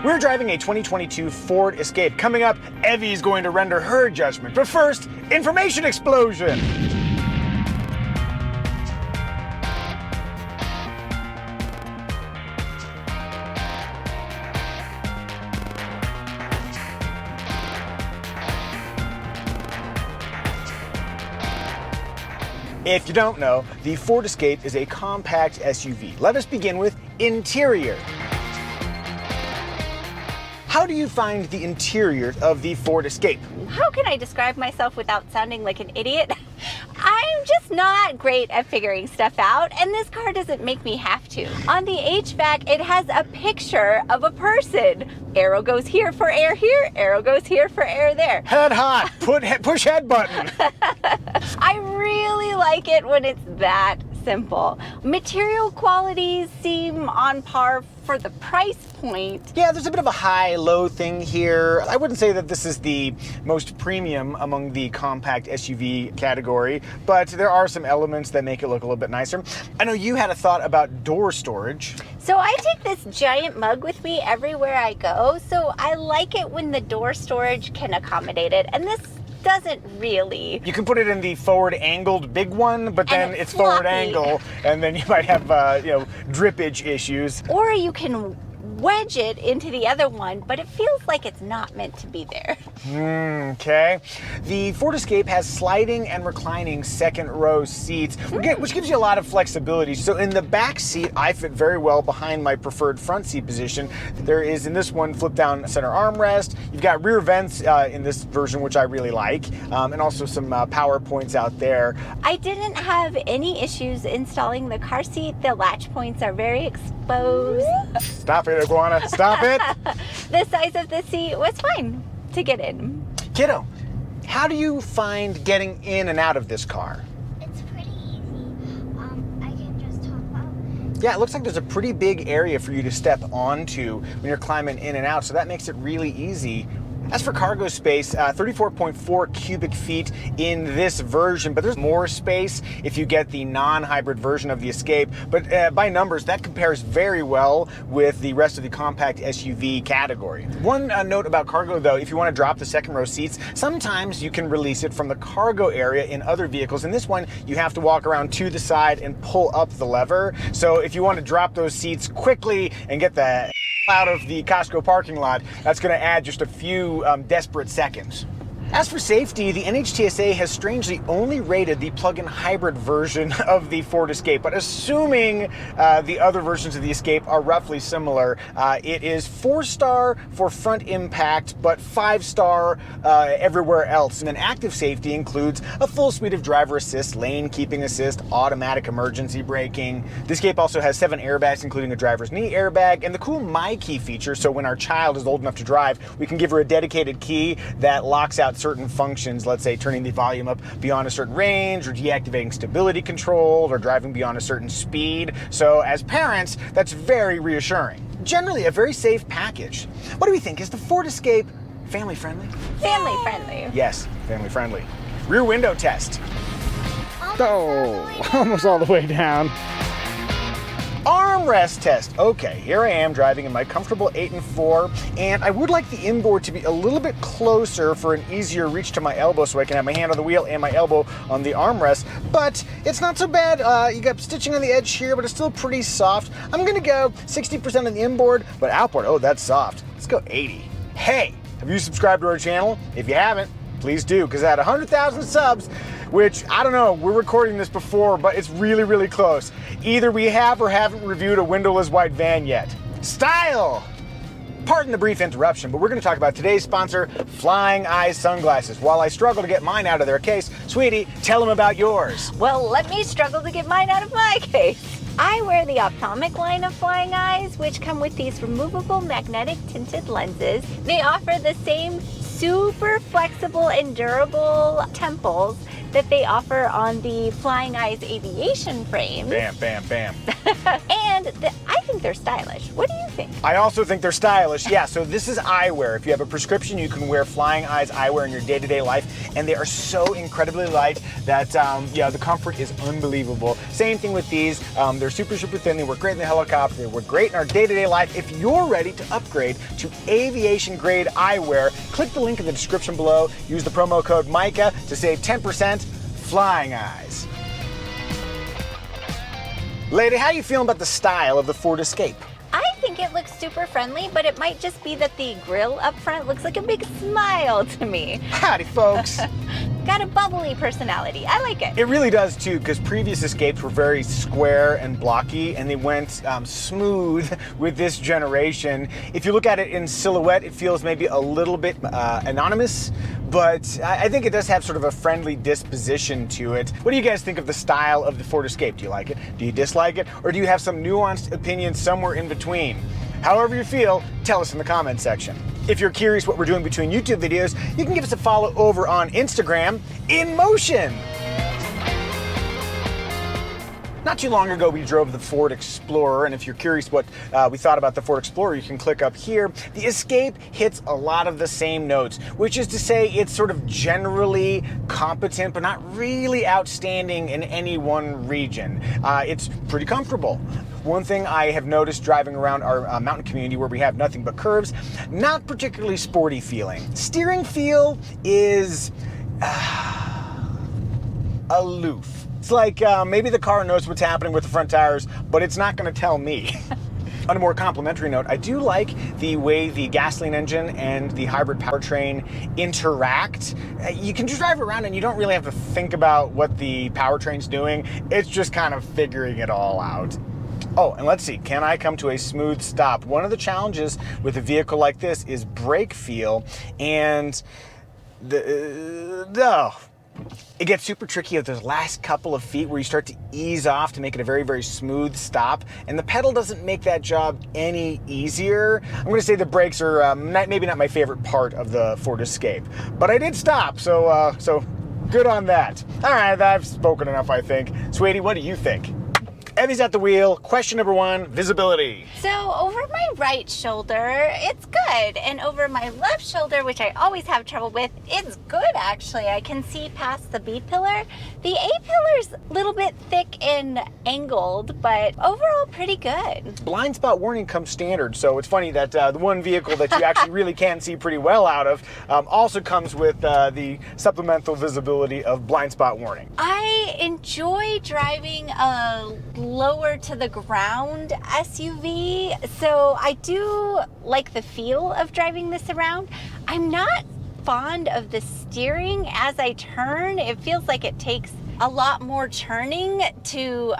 We're driving a 2022 Ford Escape. Coming up, Evie's going to render her judgment. But first, information explosion! If you don't know, the Ford Escape is a compact SUV. Let us begin with interior. How do you find the interior of the Ford Escape? How can I describe myself without sounding like an idiot? I'm just not great at figuring stuff out, and this car doesn't make me have to. On the HVAC, it has a picture of a person. Arrow goes here for air here, arrow goes here for air there. Head hot, push head button. I really like it when it's that simple. Material qualities seem on par for the price point. Yeah, there's a bit of a high-low thing here. I wouldn't say that this is the most premium among the compact SUV category, but there are some elements that make it look a little bit nicer. I know you had a thought about door storage. So I take this giant mug with me everywhere I go, so I like it when the door storage can accommodate it, and this doesn't really. You can put it in the forward angled big one, but then it's forward angle, and then you might have drippage issues. Or you can wedge it into the other one, but it feels like it's not meant to be there. Okay. The Ford Escape has sliding and reclining second row seats, which gives you a lot of flexibility. So in the back seat, I fit very well behind my preferred front seat position. There is, in this one, flip down center armrest. You've got rear vents in this version, which I really like, and also some power points out there. I didn't have any issues installing the car seat. The latch points are very exposed. Stop it, Iguana, stop it. The size of the seat was fine to get in. Kiddo, how do you find getting in and out of this car? It's pretty easy. I can just hop out. Yeah, it looks like there's a pretty big area for you to step onto when you're climbing in and out, so that makes it really easy. As for cargo space, 34.4 cubic feet in this version, but there's more space if you get the non-hybrid version of the Escape. But by numbers, that compares very well with the rest of the compact SUV category. One note about cargo, though, if you want to drop the second row seats, sometimes you can release it from the cargo area in other vehicles. In this one, you have to walk around to the side and pull up the lever. So if you want to drop those seats quickly and get the out of the Costco parking lot, that's going to add just a few desperate seconds. As for safety, the NHTSA has strangely only rated the plug-in hybrid version of the Ford Escape, but assuming the other versions of the Escape are roughly similar, it is 4-star for front impact, but 5-star everywhere else. And then active safety includes a full suite of driver assist, lane keeping assist, automatic emergency braking. The Escape also has 7 airbags, including a driver's knee airbag, and the cool My Key feature, so when our child is old enough to drive, we can give her a dedicated key that locks out certain functions, let's say turning the volume up beyond a certain range, or deactivating stability control, or driving beyond a certain speed. So as parents, that's very reassuring. Generally a very safe package. What do we think? Is the Ford Escape family friendly? Family friendly. Yes, family friendly. Rear window test. Almost all the way down. Armrest test. Okay, here I am driving in my comfortable 8 and 4, and I would like the inboard to be a little bit closer for an easier reach to my elbow so I can have my hand on the wheel and my elbow on the armrest, but it's not so bad. You got stitching on the edge here, but it's still pretty soft. I'm gonna go 60% on the inboard, but outboard, oh, that's soft. Let's go 80. Hey, have you subscribed to our channel? If you haven't, please do, because at 100,000 subs, which, I don't know, we're recording this before, but it's really, really close. Either we have or haven't reviewed a windowless white van yet. Style! Pardon the brief interruption, but we're going to talk about today's sponsor, Flying Eyes Sunglasses. While I struggle to get mine out of their case, sweetie, tell them about yours. Well, let me struggle to get mine out of my case. I wear the ophthalmic line of Flying Eyes, which come with these removable magnetic tinted lenses. They offer the same super flexible and durable temples that they offer on the Flying Eyes aviation frames. Bam, bam, bam. And I think they're stylish. What do you think? I also think they're stylish. Yeah, so this is eyewear. If you have a prescription, you can wear Flying Eyes eyewear in your day-to-day life, and they are so incredibly light that, yeah, the comfort is unbelievable. Same thing with these. They're super, super thin. They work great in the helicopter. They work great in our day-to-day life. If you're ready to upgrade to aviation-grade eyewear, click the link in the description below. Use the promo code Micah to save 10%. Flying Eyes. Lady, how you feeling about the style of the Ford Escape? I think it looks super friendly, but it might just be that the grill up front looks like a big smile to me. Howdy, folks. Got a bubbly personality. I like it. It really does too, because previous Escapes were very square and blocky, and they went smooth with this generation. If you look at it in silhouette, it feels maybe a little bit anonymous, but I think it does have sort of a friendly disposition to it. What do you guys think of the style of the Ford Escape? Do you like it? Do you dislike it? Or do you have some nuanced opinions somewhere in between? However you feel, tell us in the comment section. If you're curious what we're doing between YouTube videos, you can give us a follow over on Instagram, In Motion. Not too long ago, we drove the Ford Explorer, and if you're curious what we thought about the Ford Explorer, you can click up here. The Escape hits a lot of the same notes, which is to say it's sort of generally competent, but not really outstanding in any one region. It's pretty comfortable. One thing I have noticed driving around our mountain community where we have nothing but curves, not particularly sporty feeling. Steering feel is aloof. It's like maybe the car knows what's happening with the front tires, but it's not going to tell me. On a more complimentary note, I do like the way the gasoline engine and the hybrid powertrain interact. You can just drive around and you don't really have to think about what the powertrain's doing. It's just kind of figuring it all out. Oh, and let's see, can I come to a smooth stop? One of the challenges with a vehicle like this is brake feel, and it gets super tricky at those last couple of feet where you start to ease off to make it a very, very smooth stop, and the pedal doesn't make that job any easier. I'm going to say the brakes are maybe not my favorite part of the Ford Escape, but I did stop, so good on that. All right, I've spoken enough, I think. Sweetie, what do you think? Evie's at the wheel. Question number 1, visibility. So over my right shoulder, it's good. And over my left shoulder, which I always have trouble with, it's good actually. I can see past the B pillar. The A pillar's a little bit thick and angled, but overall pretty good. Blind spot warning comes standard, so it's funny that the one vehicle that you actually really can see pretty well out of also comes with the supplemental visibility of blind spot warning. I enjoy driving a lower to the ground SUV, so I do like the feel of driving this around. I'm not fond of the steering as I turn. It feels like it takes a lot more turning to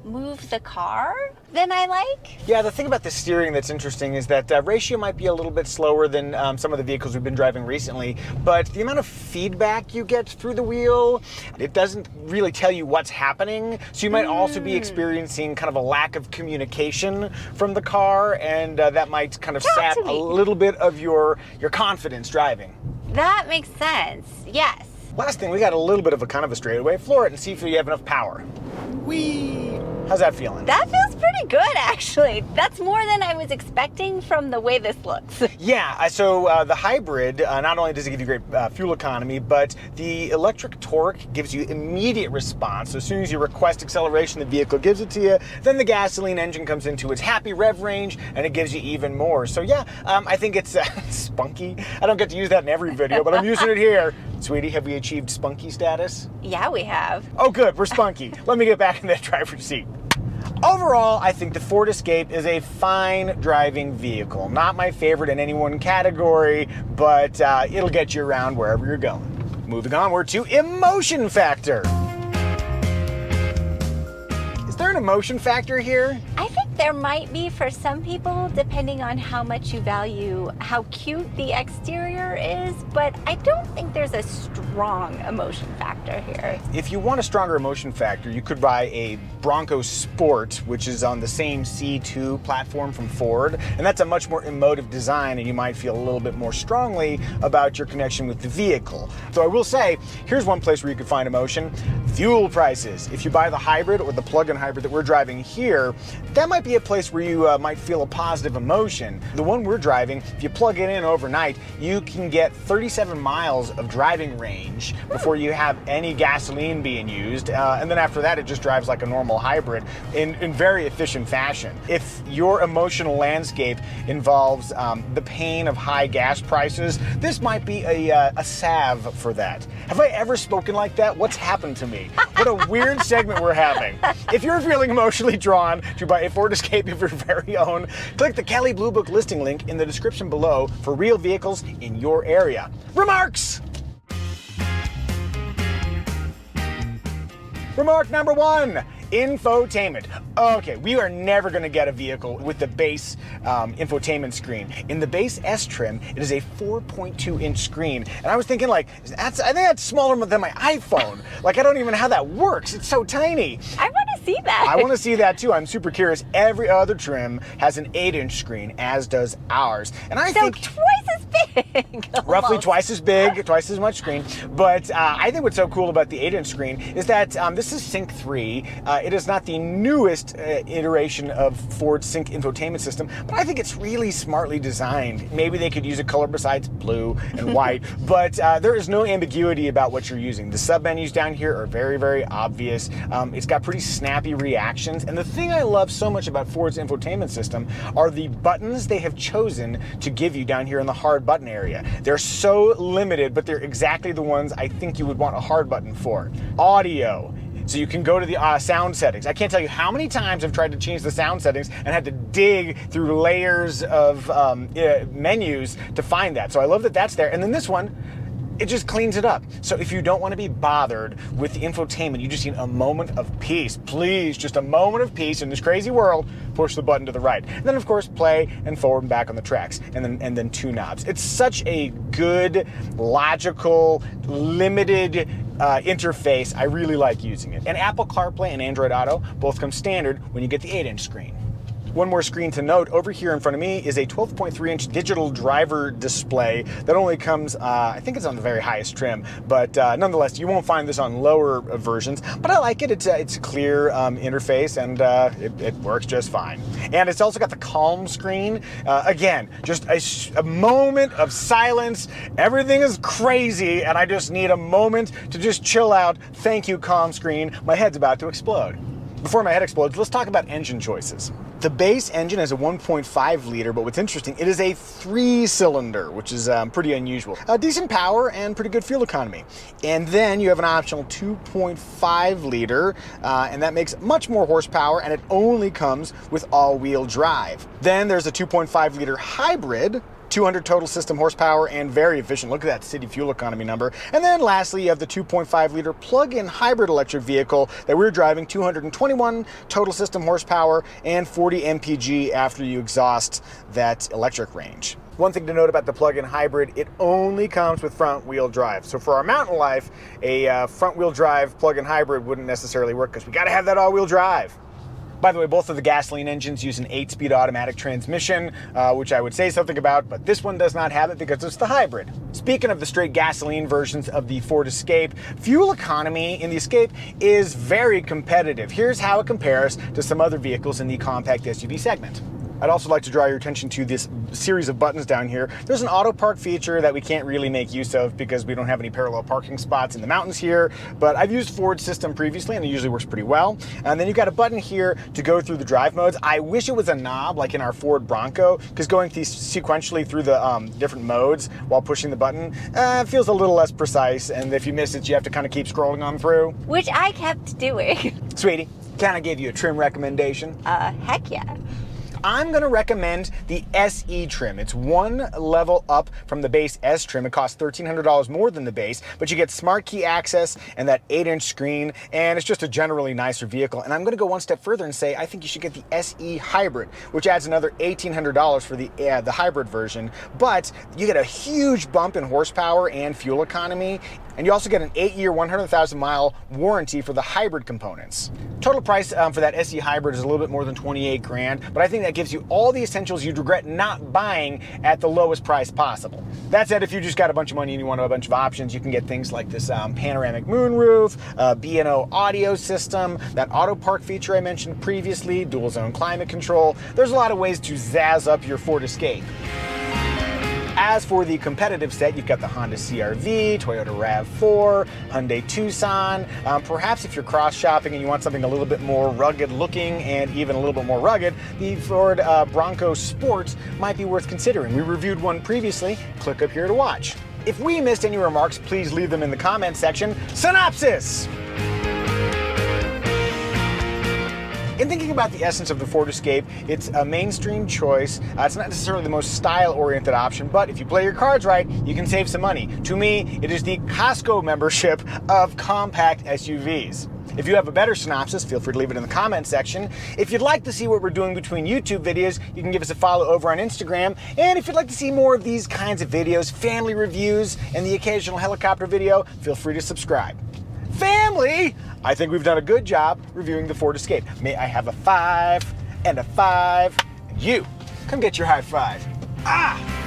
move the car than I like. Yeah, the thing about the steering that's interesting is that ratio might be a little bit slower than some of the vehicles we've been driving recently, but the amount of feedback you get through the wheel, it doesn't really tell you what's happening. So you might also be experiencing kind of a lack of communication from the car, and that might kind of sap a little bit of your confidence driving. That makes sense, yes. Last thing, we got a little bit of a kind of a straightaway. Floor it and see if you have enough power. Whee! How's that feeling? That feels pretty good, actually. That's more than I was expecting from the way this looks. Yeah, so the hybrid, not only does it give you great fuel economy, but the electric torque gives you immediate response. So as soon as you request acceleration, the vehicle gives it to you. Then the gasoline engine comes into its happy rev range, and it gives you even more. So yeah, I think it's spunky. I don't get to use that in every video, but I'm using it here. Sweetie, have we achieved spunky status? Yeah, we have. Oh good, we're spunky. Let me get back in that driver's seat. Overall, I think the Ford Escape is a fine driving vehicle. Not my favorite in any one category, but it'll get you around wherever you're going. Moving onward to emotion factor. Is there an emotion factor here? I think there might be for some people, depending on how much you value how cute the exterior is, but I don't think there's a strong emotion factor. factor here. If you want a stronger emotion factor, you could buy a Bronco Sport, which is on the same C2 platform from Ford, and that's a much more emotive design, and you might feel a little bit more strongly about your connection with the vehicle. So I will say, here's one place where you could find emotion: fuel prices. If you buy the hybrid or the plug-in hybrid that we're driving here, that might be a place where you might feel a positive emotion. The one we're driving, if you plug it in overnight, you can get 37 miles of driving range before you have any gasoline being used, and then after that it just drives like a normal hybrid in very efficient fashion. If your emotional landscape involves the pain of high gas prices, this might be a salve for that. Have I ever spoken like that? What's happened to me? What a weird segment we're having. If you're feeling emotionally drawn to buy a Ford Escape of your very own, click the Kelley Blue Book listing link in the description below for real vehicles in your area. Remarks! Remark number 1. Infotainment. Okay, we are never going to get a vehicle with the base infotainment screen. In the base S trim, it is a 4.2-inch screen, and I was thinking, like, I think that's smaller than my iPhone. Like, I don't even know how that works. It's so tiny. I want to see that. I want to see that too. I'm super curious. Every other trim has an 8-inch screen, as does ours, and I think twice as big. roughly Almost. twice as big, twice as much screen. But I think what's so cool about the 8-inch screen is that this is Sync 3. It is not the newest iteration of Ford's Sync infotainment system, but I think it's really smartly designed. Maybe they could use a color besides blue and white, but there is no ambiguity about what you're using. The sub-menus down here are very, very obvious. It's got pretty snappy reactions, and the thing I love so much about Ford's infotainment system are the buttons they have chosen to give you down here in the hard button area. They're so limited, but they're exactly the ones I think you would want a hard button for. Audio. So you can go to the sound settings. I can't tell you how many times I've tried to change the sound settings and had to dig through layers of menus to find that. So I love that that's there. And then this one, it just cleans it up. So if you don't want to be bothered with the infotainment, you just need a moment of peace. Please, just a moment of peace in this crazy world, push the button to the right. And then of course, play and forward and back on the tracks, and then 2 knobs. It's such a good, logical, limited interface. I really like using it. And Apple CarPlay and Android Auto both come standard when you get the 8-inch screen. One more screen to note, over here in front of me is a 12.3-inch digital driver display that only comes, I think it's on the very highest trim, but nonetheless, you won't find this on lower versions, but I like it. It's a clear interface, and it works just fine. And it's also got the calm screen. Again, just a moment of silence. Everything is crazy, and I just need a moment to just chill out. Thank you, calm screen. My head's about to explode. Before my head explodes, let's talk about engine choices. The base engine is a 1.5 liter, but what's interesting, it is a 3-cylinder, which is pretty unusual. Decent power and pretty good fuel economy. And then you have an optional 2.5 liter, and that makes much more horsepower, and it only comes with all-wheel drive. Then there's a 2.5 liter hybrid, 200 total system horsepower, and very efficient. Look at that city fuel economy number. And then lastly, you have the 2.5 liter plug-in hybrid electric vehicle that we're driving, 221 total system horsepower and 40 MPG after you exhaust that electric range. One thing to note about the plug-in hybrid, it only comes with front-wheel drive. So for our mountain life, a front-wheel drive plug-in hybrid wouldn't necessarily work because we gotta have that all-wheel drive. By the way, both of the gasoline engines use an 8-speed automatic transmission, which I would say something about, but this one does not have it because it's the hybrid. Speaking of the straight gasoline versions of the Ford Escape, fuel economy in the Escape is very competitive. Here's how it compares to some other vehicles in the compact SUV segment. I'd also like to draw your attention to this series of buttons down here. There's an auto park feature that we can't really make use of because we don't have any parallel parking spots in the mountains here, but I've used Ford's system previously and it usually works pretty well. And then you've got a button here to go through the drive modes. I wish it was a knob like in our Ford Bronco, because going sequentially through the different modes while pushing the button feels a little less precise, and if you miss it, you have to kind of keep scrolling on through. Which I kept doing. Sweetie, can I give you a trim recommendation? Heck yeah. I'm going to recommend the SE trim. It's one level up from the base S trim. It costs $1,300 more than the base, but you get smart key access and that 8-inch screen, and it's just a generally nicer vehicle. And I'm going to go one step further and say I think you should get the SE Hybrid, which adds another $1,800 for the hybrid version, but you get a huge bump in horsepower and fuel economy And you also get an 8-year, 100,000-mile warranty for the hybrid components. Total price for that SE Hybrid is a little bit more than 28 grand, but I think that gives you all the essentials you'd regret not buying at the lowest price possible. That said, if you just got a bunch of money and you want a bunch of options, you can get things like this panoramic moonroof, B&O audio system, that auto park feature I mentioned previously, dual zone climate control. There's a lot of ways to zazz up your Ford Escape. As for the competitive set, you've got the Honda CR-V, Toyota RAV4, Hyundai Tucson. Perhaps if you're cross-shopping and you want something a little bit more rugged looking and even a little bit more rugged, the Ford Bronco Sport might be worth considering. We reviewed one previously. Click up here to watch. If we missed any remarks, please leave them in the comments section. Synopsis! In thinking about the essence of the Ford Escape, it's a mainstream choice. It's not necessarily the most style-oriented option, but if you play your cards right, you can save some money. To me, it is the Costco membership of compact SUVs. If you have a better synopsis, feel free to leave it in the comment section. If you'd like to see what we're doing between YouTube videos, you can give us a follow over on Instagram. And if you'd like to see more of these kinds of videos, family reviews, and the occasional helicopter video, feel free to subscribe. Family! I think we've done a good job reviewing the Ford Escape. May I have a 5 and a 5? And you, come get your high five. Ah!